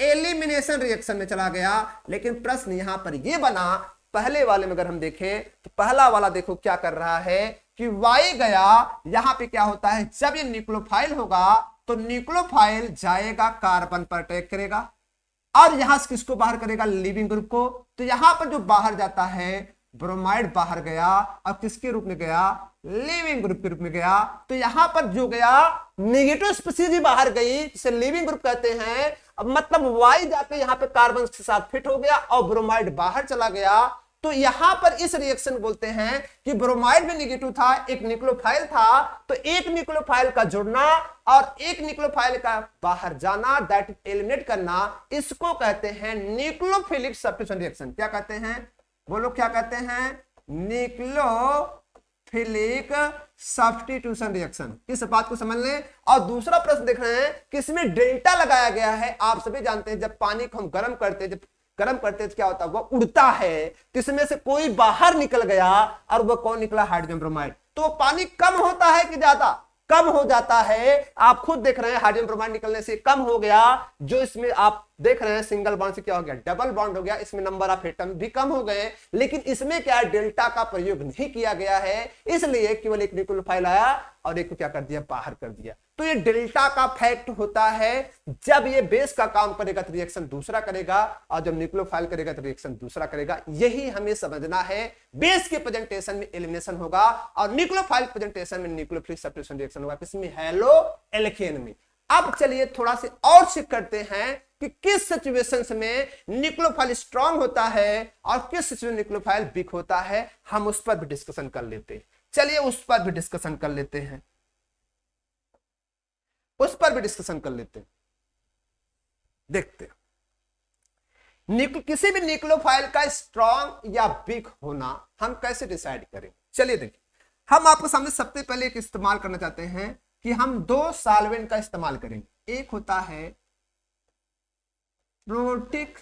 एलिमिनेशन रिएक्शन में चला गया। लेकिन प्रश्न यहां पर ये बना, पहले वाले में अगर हम देखें तो पहला वाला देखो क्या कर रहा है कि Y गया, यहां पे क्या होता है, जब ये न्यूक्लियोफाइल होगा तो न्यूक्लियोफाइल जाएगा कार्बन पर अटैक करेगा, और यहां से किसको बाहर करेगा, लिविंग ग्रुप को। तो यहां पर जो बाहर जाता है, ब्रोमाइड बाहर गया, और किसके रूप में गया, लिविंग ग्रुप के रूप में गया। तो यहां पर जो गया नेगेटिव स्पीसीज ही बाहर गई, जिसे लिविंग ग्रुप कहते हैं। अब मतलब Y जाके यहां पे कार्बन के साथ फिट हो गया और ब्रोमाइड बाहर चला गया। तो यहां पर इस रिएक्शन बोलते हैं कि ब्रोमाइड भी नेगेटिव था, एक न्यूक्लियोफाइल था, तो एक न्यूक्लियोफाइल का जुड़ना और एक न्यूक्लियोफाइल का बाहर जाना, दैट इज एलिमिनेट करना, इसको कहते हैं न्यूक्लियोफिलिक सब्स्टिट्यूशन रिएक्शन। क्या कहते हैं, बोलो क्या कहते हैं, न्यूक्लियोफिलिक सब्स्टिट्यूशन रिएक्शन। इस बात को समझ लें। और दूसरा प्रश्न देख रहे हैं कि इसमें डेल्टा लगाया गया है। आप सभी जानते हैं जब पानी को हम गर्म करते हैं, तो क्या होता है, वो उड़ता है, तो इसमें से कोई बाहर निकल गया और वो कौन निकला, हाइड्रोजन ब्रोमाइड। तो पानी कम होता है कि ज्यादा, कम हो जाता है। आप खुद देख रहे हैं हाइड्रोजन ब्रोमाइड निकलने से कम हो गया। जो इसमें आप देख रहे हैं सिंगल बॉन्ड से क्या हो गया, डबल बॉन्ड हो गया, इसमें नंबर ऑफ एटम भी कम हो गए। लेकिन इसमें क्या डेल्टा का प्रयोग नहीं किया गया है, इसलिए केवल एक न्यूक्लियोफाइल आया और एक को क्या कर दिया, बाहर कर दिया। तो ये डेल्टा का फैक्ट होता है। जब ये बेस का काम करेगा तो रिएक्शन दूसरा करेगा, और जब न्यूक्लियोफाइल करेगा तो रिएक्शन दूसरा करेगा। यही हमें समझना है। बेस के प्रेजेंटेशन में एलिमिनेशन होगा और न्यूक्लियोफाइल प्रेजेंटेशन में न्यूक्लियोफिलिक सब्स्टिट्यूशन रिएक्शन होगा, किसमें, हेलो एल्केन में। अब चलिए थोड़ा से और चेक करते हैं कि किस सिचुएशंस में न्यूक्लियोफाइल स्ट्रांग होता है और किस सिचुएशन न्यूक्लियोफाइल वीक होता है। हम उस पर भी डिस्कशन कर लेते हैं। चलिए उस पर भी डिस्कशन कर लेते हैं, उस पर भी डिस्कशन कर लेते हैं। देखते हैं किसी भी न्यूक्लियोफाइल का स्ट्रांग या वीक होना हम कैसे डिसाइड करें। चलिए देखिए, हम आपको सामने सबसे पहले एक इस्तेमाल करना चाहते हैं कि हम दो सॉल्वेंट का इस्तेमाल करेंगे। एक होता है प्रोटिक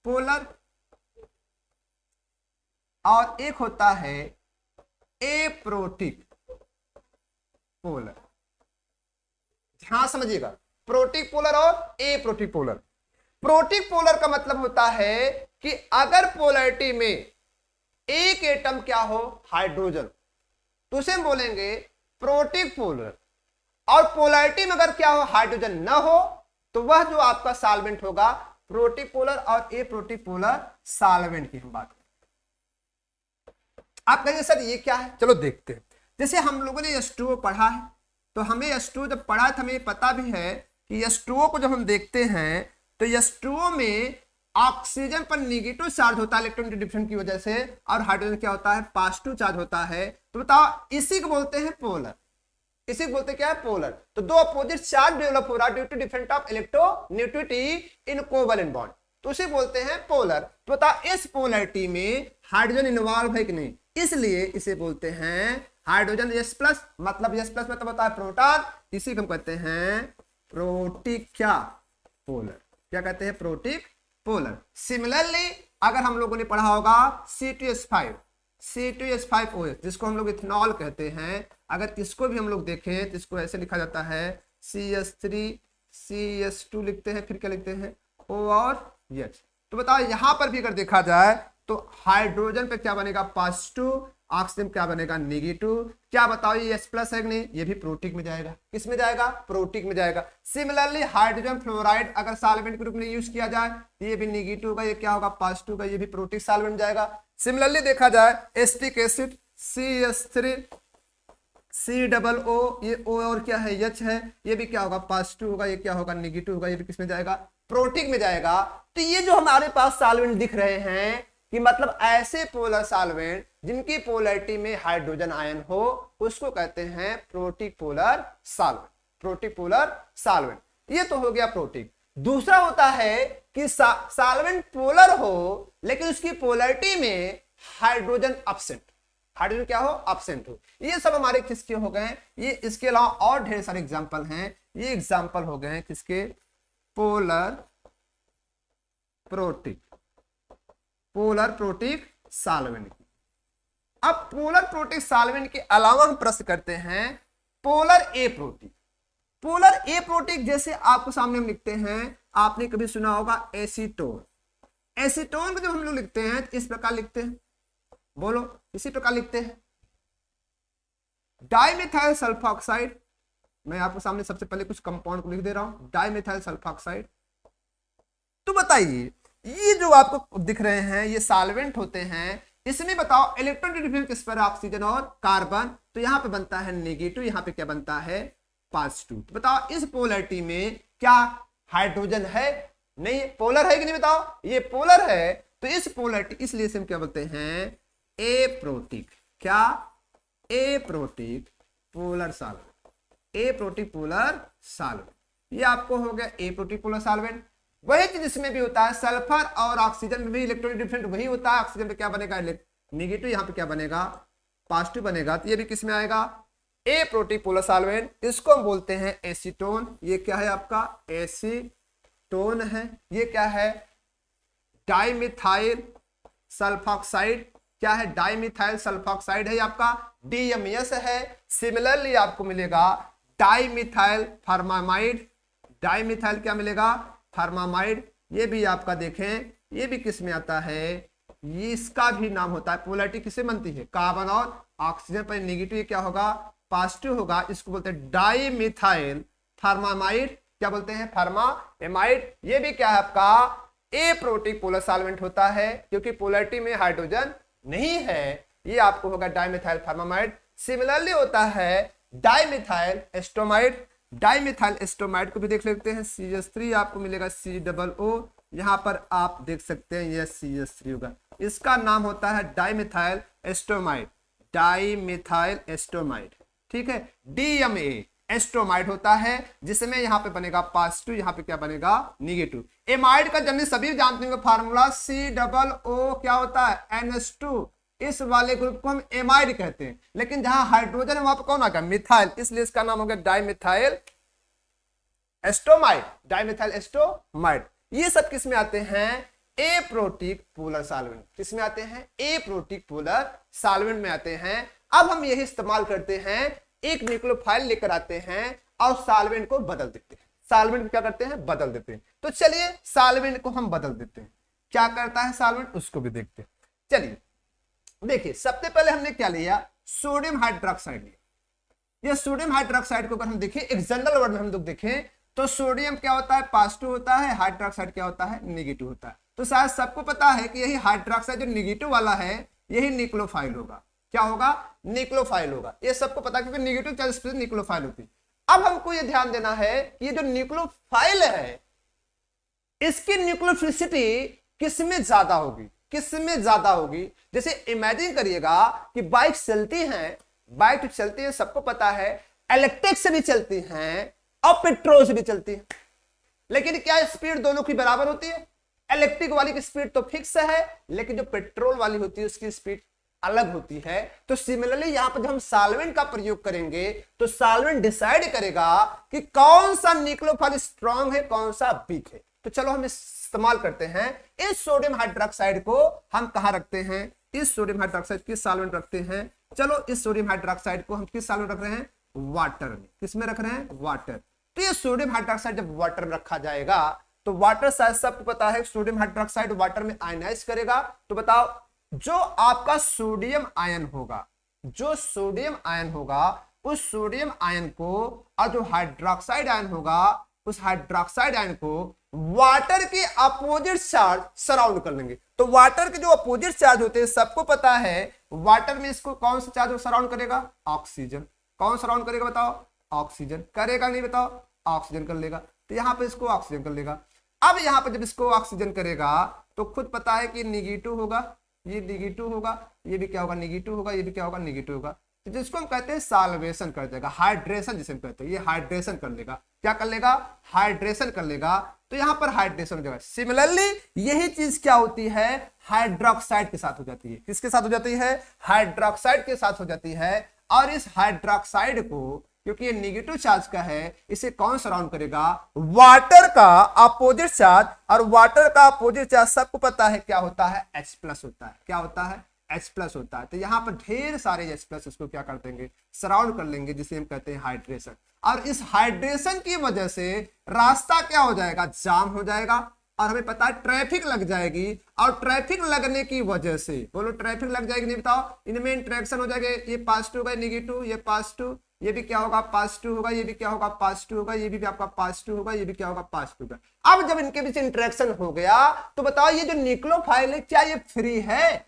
पोलर और एक होता है एप्रोटिक पोलर। ध्यान समझिएगा, प्रोटिक पोलर और एप्रोटिक पोलर। प्रोटिक पोलर का मतलब होता है कि अगर पोलैरिटी में एक एटम क्या हो, हाइड्रोजन, तो उसे हम बोलेंगे प्रोटिक पोलर। और पोलैरिटी में अगर क्या हो, हाइड्रोजन ना हो, तो वह जो आपका सॉल्वेंट होगा प्रोटिक पोलर और एप्रोटिक पोलर सॉल्वेंट की हम बात करें। आप कहेंगे सर ये क्या है, चलो देखते हैं। जैसे हम लोगों ने H2O पढ़ा है, तो हमें H2O जब पढ़ा था हमें पता भी है कि H2O को जब हम देखते हैं तो H2O में ऑक्सीजन पर निगेटिव चार्ज होता है इलेक्ट्रॉन डिफ्रेक्शन की वजह से, और हाइड्रोजन क्या होता है, पॉजिटिव चार्ज होता है। तो बताओ इसी को बोलते हैं पोलर। इसी को बोलते क्या है, पोलर। तो दो अपोजिट चार्ज डेवलप हो रहा है due to different of electronegativity in covalent bond, तो उसे बोलते हैं पोलर। तो बताओ इस पोलैरिटी में हाइड्रोजन इन्वॉल्व है कि नहीं, इसलिए इसे बोलते हैं हाइड्रोजन H प्लस। मतलब H प्लस मतलब होता है प्रोटॉन, इसी को हम कहते हैं प्रोटिक क्या, पोलर। क्या कहते हैं, प्रोटिक पोलर। सिमिलरली अगर हम लोगों ने पढ़ा होगा C2H5OH, जिसको हम लोग इथेनॉल कहते हैं, अगर इसको भी हम लोग देखें तो इसको ऐसे लिखा जाता है CH3CH2 लिखते हैं, फिर क्या लिखते हैं, O और H। तो बताओ यहां पर भी अगर देखा जाए तो हाइड्रोजन पे क्या बनेगा, पॉजिटिव, ऑक्सीजन क्या बनेगा, नेगेटिव। क्या बताओ ये H प्लस है कि नहीं, ये भी प्रोटिक में जाएगा। किस में जाएगा, प्रोटिक में जाएगा। सिमिलरली हाइड्रोजन फ्लोराइड अगर सॉल्वेंट के रूप में यूज किया जाए तो ये भी नेगेटिव का, ये क्या होगा, पॉजिटिव का, ये भी प्रोटिक सॉल्वेंट जाएगा। सिमिलरली देखा जाए एसिटिक एसिड CH3COO, ये O और क्या है, H है, ये भी क्या होगा, पॉजिटिव होगा, ये क्या होगा, नेगेटिव होगा, ये भी किस में जाएगा, प्रोटिक में जाएगा। तो ये जो हमारे पास सॉल्वेंट दिख रहे हैं कि मतलब ऐसे पोलर सॉल्वेंट जिनकी पोलैरिटी में हाइड्रोजन आयन हो, उसको कहते हैं protic polar solvent. Protic polar solvent, ये तो हो गया प्रोटिक। दूसरा होता है कि सॉल्वेंट पोलर हो लेकिन उसकी पोलैरिटी में हाइड्रोजन एब्सेंट, हाइड्रोजन क्या हो, एब्सेंट हो। ये सब हमारे किसके हो गए, ये इसके अलावा और ढेर सारे एग्जांपल हैं। ये एग्जांपल हो गए हैं किसके, polar protic, polar protic solvent की। अब पोलर प्रोटिक सॉल्वेंट के अलावा हम प्रश्न करते हैं पोलर एप्रोटिक। पोलर एप्रोटिक जैसे आपको सामने हम लिखते हैं, आपने कभी सुना होगा एसीटोन। एसीटोन को जब हम लोग लिखते हैं तो इस प्रकार लिखते हैं, बोलो इसी प्रकार लिखते हैं, डाइमेथाइल सल्फोक्साइड। मैं आपको सामने सबसे पहले कुछ कंपाउंड को लिख दे रहा हूं, डाइमेथाइल सल्फोक्साइड। तो बताइए ये जो आपको दिख रहे हैं ये सॉल्वेंट होते हैं, इसमें बताओ इलेक्ट्रॉन डिफरेंस किस पर, ऑक्सीजन और कार्बन। तो यहां पे बनता है नेगेटिव, यहां पे क्या बनता है, पॉजिटिव। तो बताओ इस पोलैरिटी में क्या हाइड्रोजन है, नहीं पोलर है कि नहीं, बताओ ये पोलर है। तो इस पोलैरिटी, इसलिए हम क्या बोलते हैं, एप्रोटिक। क्या, aprotic polar solvent, aprotic polar solvent. ये आपको हो गया एप्रोटिक पोलर सॉल्वेंट। वही चीज इसमें भी होता है, सल्फर और ऑक्सीजन में भी इलेक्ट्रॉनिक डिफरेंट वही होता है। ऑक्सीजन पे क्या बनेगा, नेगेटिव, यहाँ पे क्या बनेगा, पॉजिटिव बनेगा। तो ये भी किस में आएगा, ए प्रोटीन पोलर सॉल्वेंट, इसको हम बोलते हैं एसीटोन। ये क्या है आपका, एसीटोन है। ये क्या है, डाइमिथाइल सल्फॉक्साइड, क्या है, डाइमिथाइल सल्फॉक्साइड है आपका, DMS है। सिमिलरली आपको मिलेगा डाइमिथाइल फॉर्मामाइड, डाइमिथाइल क्या मिलेगा, फॉर्मामाइड। ये भी आपका देखें, ये भी किस में आता है, ये इसका भी नाम होता है, पोलैरिटी किससे बनती है, कार्बन और ऑक्सीजन पर नेगेटिव क्या होगा, पॉजिटिव होगा। इसको बोलते हैं डाइमिथाइल फॉर्मामाइड, क्या बोलते हैं, फॉर्मामाइड। ये भी क्या है आपका, ए प्रोटीन पोलर सॉल्वेंट होता है, क्योंकि पोलैरिटी में हाइड्रोजन नहीं है। ये आपको होगा डाइमिथाइल फॉर्मामाइड। सिमिलरली होता है डाइमिथाइल एस्टोमाइड, डाइमिथाइल एस्टोमाइड को भी देख लेते हैं, CH3 आपको मिलेगा COO, यहां पर आप देख सकते हैं ये CH3 होगा। इसका नाम होता है डाइमिथाइल एस्टोमाइड, डाइमिथाइल एस्टोमाइड, ठीक है। DMA एस्टोमाइड होता है, जिसमें यहां पे बनेगा पॉजिटिव, यहां पे क्या बनेगा, नेगेटिव। एमाइड का जनरली सभी जानते होंगे फार्मूला, COO क्या होता है, NH2। इस वाले ग्रुप को हम एमाइड कहते हैं, लेकिन जहां हाइड्रोजन है वहां पर कौन आ गया, मिथाइल, इसलिए इसका नाम हो गया डाइमिथाइल एस्टोमाइड, डाइमिथाइल एस्टोमाइड। ये सब किस में आते हैं, ए प्रोटिक पोलर सॉल्वेंट, किस में आते हैं, ए प्रोटिक पोलर सॉल्वेंट में आते हैं। अब हम यही इस्तेमाल करते हैं, एक न्यूक्लियोफाइल लेकर आते हैं और सॉल्वेंट को बदल देते हैं। सॉल्वेंट को क्या करते हैं, बदल देते हैं। तो चलिए सॉल्वेंट को हम बदल देते हैं, क्या करता है सॉल्वेंट, उसको भी देखते हैं। चलिए देखिए, सबसे पहले हमने क्या लिया, सोडियम हाइड्रोक्साइड लिया। ये सोडियम हाइड्रोक्साइड को अगर हम देखें, एक जनरल वर्ड में हम लोग देखें तो सोडियम क्या होता है, पॉजिटिव होता है, हाइड्रोक्साइड क्या होता है, नेगेटिव होता है। तो शायद सबको पता है कि यही हाइड्रोक्साइड जो नेगेटिव वाला है यही न्यूक्लियोफाइल होगा। क्या होगा, न्यूक्लियोफाइल होगा, ये सबको पता है, क्योंकि नेगेटिव चार्ज न्यूक्लियोफाइल होती है। अब हमको ये ध्यान देना है कि ये जो न्यूक्लियोफाइल है इसकी न्यूक्लियोफिलिसिटी किसमें ज्यादा होगी, किसमें ज्यादा होगी। जैसे इमेजिन करिएगा कि बाइक चलती है, बाइक चलती है, सबको पता है, इलेक्ट्रिक से भी चलती हैं और पेट्रोल से भी चलती है, लेकिन क्या स्पीड दोनों की बराबर होती है। इलेक्ट्रिक वाली की स्पीड तो फिक्स है, लेकिन जो पेट्रोल वाली होती है उसकी स्पीड अलग होती है। तो सिमिलरली यहां पर जब हम सॉल्वेंट का प्रयोग करेंगे तो सॉल्वेंट डिसाइड करेगा कि कौन सा न्यूक्लियोफाइल स्ट्रांग है, कौन सा वीक है। तो चलो हम इस्तेमाल करते हैं, इस सोडियम हाइड्रोक्साइड को हम कहां रखते हैं, इस सोडियम हाइड्रोक्साइड किस सॉल्वेंट रखते हैं, चलो इस सोडियम हाइड्रोक्साइड को हम किस सॉल्वेंट रख रहे हैं, वाटर में। किस में रख रहे हैं, वाटर। तो ये सोडियम हाइड्रोक्साइड जब वाटर में रखा जाएगा तो वाटर शायद सबको पता है सोडियम हाइड्रोक्साइड वाटर में आयनाइज करेगा। तो बताओ, जो आपका सोडियम आयन होगा, जो सोडियम आयन होगा, उस सोडियम आयन को और जो हाइड्रोक्साइड आयन होगा उस हाइड्रोक्साइड आयन को वाटर के अपोजिट चार्ज सराउंड कर लेंगे। तो वाटर के जो अपोजिट चार्ज होते हैं सबको पता है, वाटर में इसको कौन सा चार्ज सराउंड करेगा, ऑक्सीजन। कौन सराउंड करेगा बताओ, ऑक्सीजन। करेगा नहीं बताओ, ऑक्सीजन कर लेगा। तो यहां पे इसको ऑक्सीजन कर लेगा। अब यहां पे जब इसको ऑक्सीजन करेगा तो खुद पता है कि निगेटिव होगा, ये निगेटिव होगा, ये भी क्या होगा, निगेटिव होगा, ये भी क्या होगा, निगेटिव होगा। तो जिसको हम कहते हैं सॉल्वेशन कर देगा, हाइड्रेशन जिसे हम कहते हैं, ये हाइड्रेशन कर लेगा। क्या कर लेगा, हाइड्रेशन कर लेगा। तो यहां पर हाइड्रेशन हो जाएगा। सिमिलरली यही चीज क्या होती है, हाइड्रोक्साइड के साथ हो जाती है। किसके साथ हो जाती है, हाइड्रोक्साइड के साथ हो जाती है। और इस हाइड्रोक्साइड को, क्योंकि ये नेगेटिव चार्ज का है, इसे कौन सराउंड करेगा, वाटर का अपोजिट चार्ज। और वाटर का अपोजिट चार्ज सबको पता है क्या होता है, H+ होता है। क्या होता है, H+ होता है। तो यहां पर ढेर सारे H+ इसको क्या कर देंगे, सराउंड कर लेंगे, जिसे हम कहते हैं हाइड्रेशन। और इस हाइड्रेशन की वजह से रास्ता क्या हो जाएगा, जाम हो जाएगा। और हमें पता है ट्रैफिक लग जाएगी। और ट्रैफिक लगने की वजह से, बोलो ट्रैफिक लग जाएगी, नहीं बताओ, इनमें इंट्रैक्शन हो जाएगा। ये पॉजिटिव होगा, नेगेटिव, ये पॉजिटिव, ये भी क्या होगा, पॉजिटिव होगा, ये भी क्या होगा, पॉजिटिव होगा, ये भी आपका पॉजिटिव होगा, ये भी क्या होगा, पॉजिटिव होगा। अब जब इनके बीच इंटरेक्शन हो गया तो बताओ ये जो न्यूक्लियोफाइल है क्या ये फ्री है,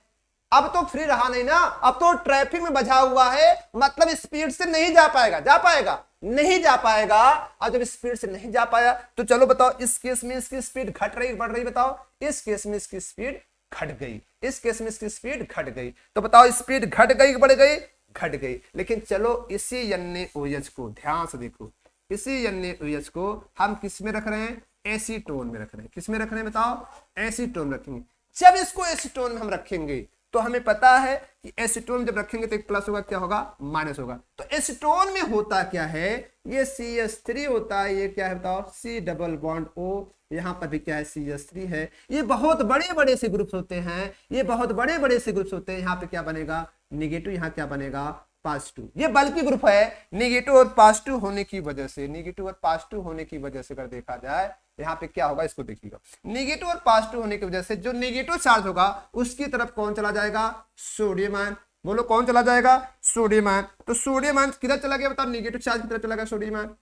अब तो फ्री रहा नहीं ना, अब तो ट्रैफिक में बजा हुआ है, मतलब स्पीड से नहीं जा पाएगा। जा पाएगा, नहीं जा पाएगा। और जब स्पीड से नहीं जा पाया तो चलो बताओ, इस केस में इसकी स्पीड घट रही बढ़ रही, बताओ। इस केस में इसकी स्पीड घट गई, इस केस में इसकी स्पीड घट गई। तो बताओ स्पीड घट गई बढ़ गई, घट गई। लेकिन चलो इसी NaOH को ध्यान से देखो, इसी NaOH को हम किस में रख रहे हैं, एसीटोन में रख रहे हैं। किस में रख रहे हैं बताओ? एसीटोन रखेंगे। जब इसको एसीटोन में हम रखेंगे तो हमें पता है कि एसीटोन जब रखेंगे तो एक प्लस होगा, क्या होगा? माइनस होगा। तो एसीटोन में होता क्या है? ये CH3 होता है, ये क्या है बताओ? C डबल बॉन्ड O, यहाँ पर भी क्या है? CH3 है। ये बहुत बड़े बड़े से ग्रुप्स होते हैं, ये बहुत बड़े बड़े से ग्रुप्स होते हैं। यहाँ पे क्या बनेगा? निगेटिव, यहाँ क्या बनेगा? पॉजिटिव। ये बल्कि ग्रुप है। निगेटिव और पॉजिटिव होने की वजह से, निगेटिव और पॉजिटिव होने की वजह से अगर देखा जाए यहाँ पे क्या होगा? इसको देखिएगा, निगेटिव और पॉजिटिव होने की वजह से जो निगेटिव चार्ज होगा उसकी तरफ कौन चला जाएगा? Sodium ion. बोलो कौन चला जाएगा? Sodium ion. तो सोडियम आयन किधर चला गया बताओ? निगेटिव चार्ज की तरफ चला गया सोडियम आयन।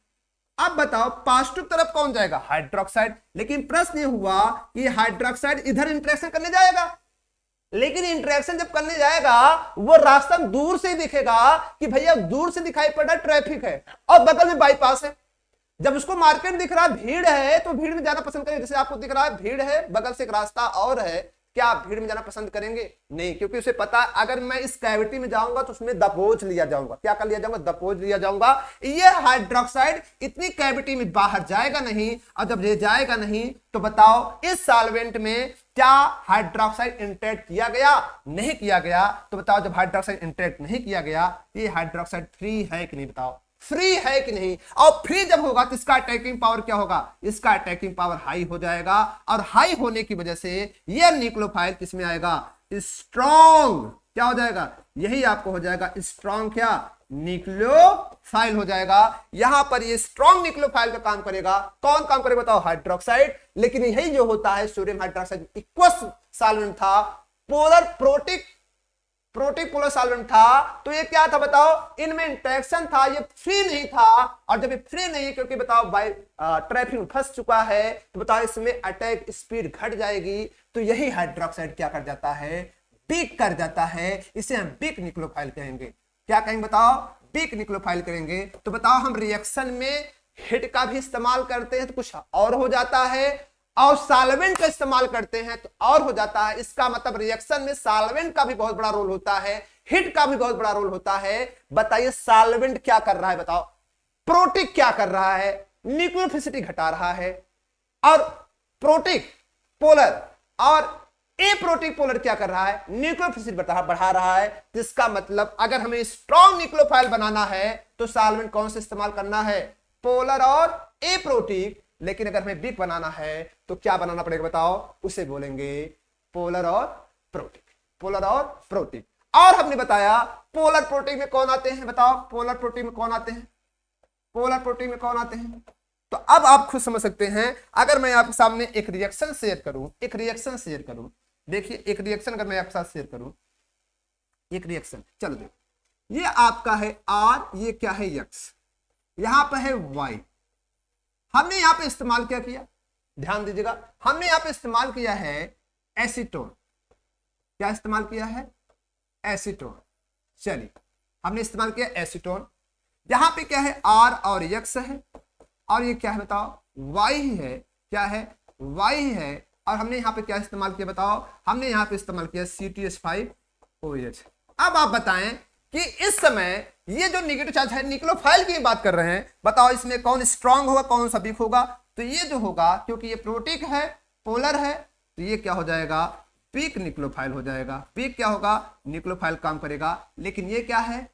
अब बताओ पॉजिटिव तरफ कौन जाएगा? हाइड्रोक्साइड। लेकिन प्रश्न ये हुआ कि हाइड्रोक्साइड इधर इंटरेक्शन करने जाएगा, लेकिन इंटरेक्शन जब करने जाएगा वो रास्ता दूर से दिखेगा कि भैया दूर से दिखाई पड़ रहा ट्रैफिक है और बगल में बाईपास है। जब उसको मार्केट दिख रहा, भीड़ है, तो भीड़ में जाना पसंद करेंगे। जैसे आपको दिख रहा है भीड़ है, बगल से एक रास्ता और है, क्या आप भीड़ में जाना पसंद करेंगे? नहीं, क्योंकि उसे पता है अगर मैं इस कैविटी में जाऊंगा तो उसमें दबोच लिया जाऊंगा। क्या कर लिया जाऊंगा? दबोच लिया जाऊंगा। ये हाइड्रोक्साइड इतनी कैविटी में बाहर जाएगा नहीं, और जब ये जाएगा नहीं तो बताओ इस सॉल्वेंट में क्या हाइड्रोक्साइड इंट्रैक्ट किया गया? नहीं किया गया। तो बताओ जब हाइड्रोक्साइड इंट्रैक्ट नहीं किया गया, ये हाइड्रोक्साइड फ्री है कि नहीं? बताओ फ्री है कि नहीं? और फ्री जब होगा तो इसका अटैकिंग पावर क्या होगा? इसका अटैकिंग पावर हाई हो जाएगा, और हाई होने की वजह से यह न्यूक्लियोफाइल किसमें आएगा? स्ट्रॉन्ग। क्या हो जाएगा? यही आपको हो जाएगा स्ट्रॉन्ग, क्या? न्यूक्लियोफाइल हो जाएगा। यहां पर ये स्ट्रॉन्ग न्यूक्लियोफाइल का काम करेगा। कौन काम करेगा बताओ? हाइड्रोक्साइड। लेकिन यही जो होता है सोडियम हाइड्रोक्साइड इक्वस सॉल्वेंट था, पोलर प्रोटिक पोलर सॉल्वेंट था, तो ये क्या था बताओ? इनमें इंटरेक्शन था, ये फ्री नहीं था। और जब ये फ्री नहीं, क्योंकि बताओ बाय ट्रैफिक फंस चुका है, तो बताओ इसमें अटैक स्पीड घट जाएगी। तो यही हाइड्रोक्साइड क्या कर जाता है? वीक कर जाता है। इसे हम वीक न्यूक्लियोफाइल कहेंगे। क्या कहेंगे बताओ? वीक न्यूक्लियोफाइल करेंगे। तो बताओ हम रिएक्शन में हिट का भी इस्तेमाल करते हैं तो कुछ और हो जाता है, और सॉल्वेंट का इस्तेमाल करते हैं तो और हो जाता है। इसका मतलब रिएक्शन में सॉल्वेंट का भी बहुत बड़ा रोल होता है, हिट का भी बहुत बड़ा रोल होता है। बताइए सॉल्वेंट क्या कर रहा है बताओ? प्रोटिक क्या कर रहा है? न्यूक्लियोफिलिसिटी घटा रहा है। और प्रोटिक पोलर और ए प्रोटिक पोलर क्या कर रहा है? न्यूक्लियोफिलिसिटी बढ़ा रहा है। जिसका मतलब अगर हमें स्ट्रॉन्ग न्यूक्लियोफाइल बनाना है तो सॉल्वेंट कौन से इस्तेमाल करना है? पोलर और ए प्रोटिक। लेकिन अगर हमें वीक बनाना है तो क्या बनाना पड़ेगा बताओ? उसे बोलेंगे पोलर और प्रोटिक। पोलर और प्रोटिक। और हमने बताया पोलर प्रोटिक में कौन आते हैं बताओ? पोलर प्रोटिक में कौन आते हैं? पोलर प्रोटिक में कौन आते हैं? तो अब आप खुद समझ सकते हैं। अगर मैं आपके सामने एक रिएक्शन शेयर करूं, देखिए एक रिएक्शन अगर मैं आपके साथ शेयर करूं, एक रिएक्शन, चलो देखो, ये आपका है आर, ये क्या है? एक्स, यहां पर है वाई। हमने यहां पे इस्तेमाल क्या किया? ध्यान दीजिएगा, हमने यहां पे इस्तेमाल किया है एसीटोन। क्या इस्तेमाल किया है? एसीटोन। चलिए हमने इस्तेमाल किया एसीटोन। यहां पे क्या है? आर और एक्स है, और ये क्या है बताओ? वाई ही है। क्या है? वाई ही है। और हमने यहां पे क्या इस्तेमाल किया बताओ? हमने यहां पे इस्तेमाल किया CTH5OH। अब आप बताएं कि इस समय ये जो नेगेटिव चार्ज है न्यूक्लियोफाइल की बात कर रहे हैं, बताओ इसमें कौन स्ट्रांग होगा, कौन सा वीक होगा? तो ये जो होगा, क्योंकि ये प्रोटिक है, पोलर है, तो ये क्या हो जाएगा? वीक न्यूक्लियोफाइल हो जाएगा। वीक क्या होगा? न्यूक्लियोफाइल काम करेगा। लेकिन ये क्या है?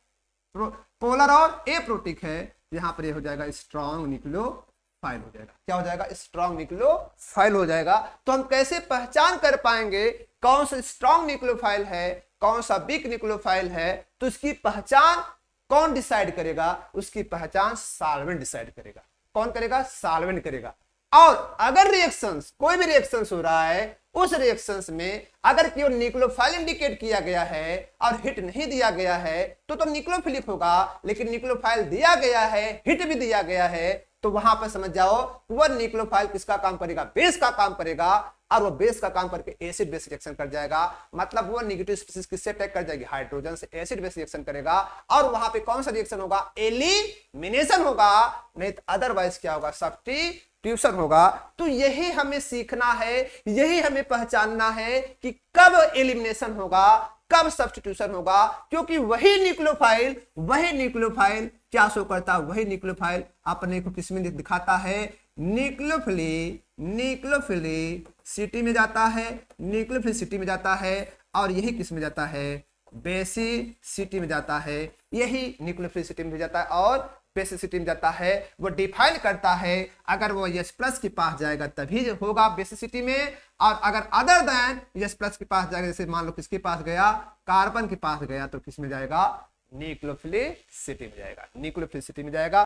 पोलर और ए प्रोटिक है, यहां पर ये हो जाएगा स्ट्रांग न्यूक्लियोफाइल हो जाएगा। क्या हो जाएगा? स्ट्रांग न्यूक्लियोफाइल हो जाएगा। तो हम कैसे पहचान कर पाएंगे कौन सा स्ट्रांग न्यूक्लियोफाइल है, कौन सा वीक न्यूक्लियोफाइल है? तो इसकी पहचान कौन डिसाइड करेगा? उसकी पहचान सॉल्वेंट डिसाइड करेगा। कौन करेगा? सॉल्वेंट करेगा। और अगर रिएक्शंस, कोई भी रिएक्शंस हो रहा है, उस रिएक्शंस में अगर केवल न्यूक्लियोफाइल इंडिकेट किया गया है और हिट नहीं दिया गया है तो न्यूक्लियोफिलिक होगा। लेकिन न्यूक्लियोफाइल दिया गया है, हिट भी दिया गया है, तो वहां पर समझ जाओ वह न्यूक्लियोफाइल किसका काम करेगा? बेस का काम करेगा। और वो बेस का काम करके एसिड बेस रिएक्शन कर जाएगा। मतलब वो नेगेटिव स्पीशीज किससे अटैक कर जाएगी? हाइड्रोजन से एसिड बेस रिएक्शन करेगा। और वहां पे कौन सा रिएक्शन होगा? एलिमिनेशन होगा। नहीं तो अदरवाइज क्या होगा? सब्स्टिट्यूशन होगा। तो यही हमें सीखना है, यही हमें पहचानना है कि कब एलिमिनेशन होगा, कब सब्स्टिट्यूशन होगा। क्योंकि वही न्यूक्लियोफाइल क्या शो करता है? वही न्यूक्लियोफाइल अपने को किसमें दिखाता है? न्यूक्लियोफिलिक न्यूक्लियोफिलिसिटी में जाता है, न्यूक्लियोफिलिसिटी में जाता है, और यही किस में जाता है, बेसिसिटी में जाता है। यही न्यूक्लियोफिलिसिटी में जाता है और बेसिसिटी में जाता है। वो डिफाइन करता है अगर वो H प्लस के पास जाएगा तभी होगा बेसिसिटी में, और अगर अदर देन H प्लस के पास जाएगा, जैसे मान लो किसके पास गया, कार्बन के पास गया, तो किस में जाएगा, न्यूक्लियोफिलिसिटी में जाएगा, न्यूक्लियोफिलिसिटी में जाएगा।